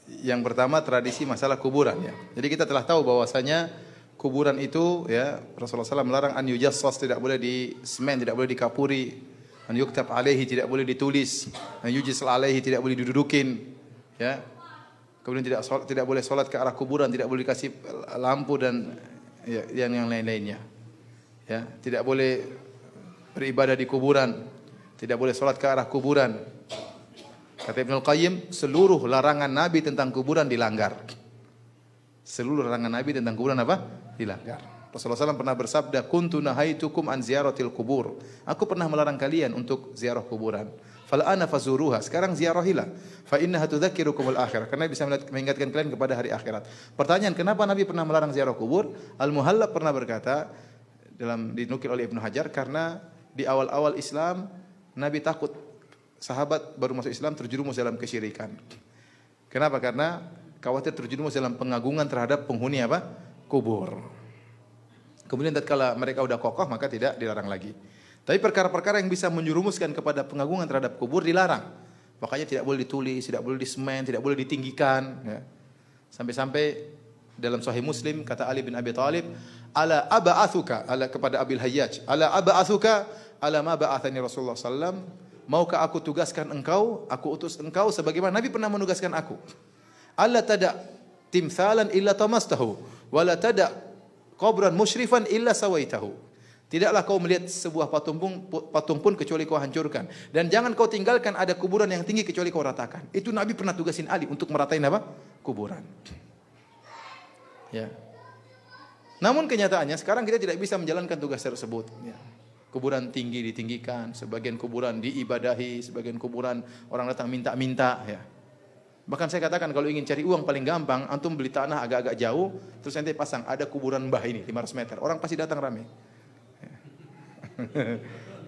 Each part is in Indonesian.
yang pertama tradisi masalah kuburan ya. Jadi kita telah tahu bahwasanya kuburan itu ya Rasulullah SAW melarang an yujassas, tidak boleh di semen, tidak boleh dikapuri, an yuktab alaihi, tidak boleh ditulis, an yujis alaihi, tidak boleh didudukin ya. Kemudian tidak boleh sholat ke arah kuburan, tidak boleh dikasih lampu dan ya, yang lain-lainnya. Ya, tidak boleh beribadah di kuburan, tidak boleh sholat ke arah kuburan. Kata Ibnu Qayyim, seluruh larangan Nabi tentang kuburan dilanggar. Seluruh larangan Nabi tentang kuburan apa? Dilanggar. Rasulullah SAW pernah bersabda, kuntu nahaitukum an ziyaratil kubur. Aku pernah melarang kalian untuk ziarah kuburan. Fal'ana fazuruha. Sekarang ziarahilah. Fa innaha tudzakirukumul akhirah. Karena bisa mengingatkan kalian kepada hari akhirat. Pertanyaan, kenapa Nabi pernah melarang ziarah kubur? Al-Muhallab pernah berkata, dinukil oleh Ibnu Hajar, karena di awal-awal Islam Nabi takut sahabat baru masuk Islam terjerumus dalam kesyirikan. Kenapa? Karena khawatir terjerumus dalam pengagungan terhadap penghuni apa? Kubur. Kemudian tatkala mereka sudah kokoh maka tidak dilarang lagi. Tapi perkara-perkara yang bisa menjerumuskan kepada pengagungan terhadap kubur dilarang. Makanya tidak boleh ditulis, tidak boleh disemen, tidak boleh ditinggikan. Ya. Sampai-sampai dalam Sahih Muslim kata Ali bin Abi Thalib, ala aba'athuka, ala kepada Abil Hayyaj, ala aba'athuka ala ma ba'athani Rasulullah sallam, maukah aku tugaskan engkau, aku utus engkau sebagaimana Nabi pernah menugaskan aku. Alla tada timthalan illa tamastahu, wala tada qabran musyrifan illa sawaitahu. Tidaklah kau melihat sebuah patung pun kecuali kau hancurkan, dan jangan kau tinggalkan ada kuburan yang tinggi kecuali kau ratakan. Itu Nabi pernah tugasin Ali untuk meratain apa? Kuburan. Ya. Namun kenyataannya sekarang kita tidak bisa menjalankan tugas tersebut. Ya. Kuburan tinggi ditinggikan, sebagian kuburan diibadahi, sebagian kuburan orang datang minta-minta. Ya. Bahkan saya katakan kalau ingin cari uang paling gampang, antum beli tanah agak-agak jauh, terus nanti pasang ada kuburan mbah ini 500 meter, orang pasti datang ramai. Ya.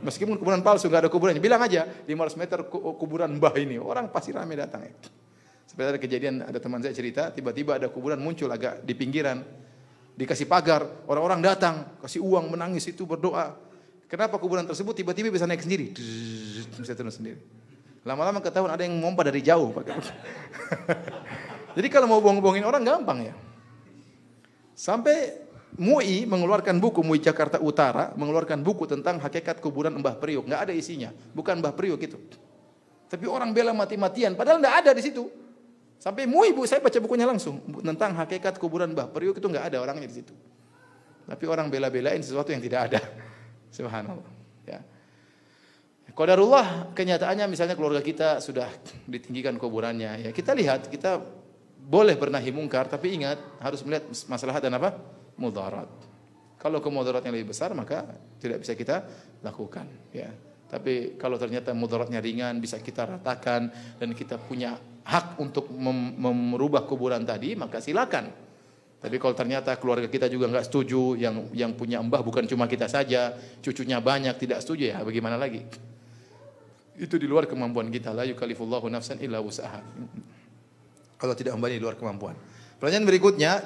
Meskipun kuburan palsu nggak ada kuburannya, bilang aja 500 meter kuburan mbah ini, orang pasti ramai datang. Ya. Seperti ada kejadian, ada teman saya cerita, tiba-tiba ada kuburan muncul agak di pinggiran, dikasih pagar, orang-orang datang, kasih uang, menangis itu berdoa. Kenapa kuburan tersebut tiba-tiba bisa naik sendiri? Bisa turun sendiri. Lama-lama ketahuan ada yang mompa dari jauh. Jadi kalau mau bohong-bohongin orang gampang ya. Sampai MUI mengeluarkan buku, MUI Jakarta Utara mengeluarkan buku tentang hakikat kuburan Mbah Priuk. Nggak ada isinya, bukan Mbah Priuk itu. Tapi orang bela mati-matian, padahal nggak ada di situ. Sampai MUI, saya baca bukunya langsung tentang hakikat kuburan Mbah Priuk itu nggak ada orangnya di situ. Tapi orang bela-belain sesuatu yang tidak ada. Subhanallah. Ya. Qadarullah, kenyataannya misalnya keluarga kita sudah ditinggikan kuburannya. Ya, kita lihat, kita boleh bernahi mungkar, tapi ingat harus melihat maslahat dan apa? Mudarat. Kalau kemudaratnya lebih besar maka tidak bisa kita lakukan. Ya. Tapi kalau ternyata mudaratnya ringan, bisa kita ratakan dan kita punya hak untuk merubah kuburan tadi, maka silakan. Tapi kalau ternyata keluarga kita juga nggak setuju, yang punya mbah bukan cuma kita saja, cucunya banyak tidak setuju, ya bagaimana lagi? Itu di luar kemampuan kita. La yukallifullahu nafsan illa wus'aha. Kalau tidak membani di luar kemampuan. Pertanyaan berikutnya,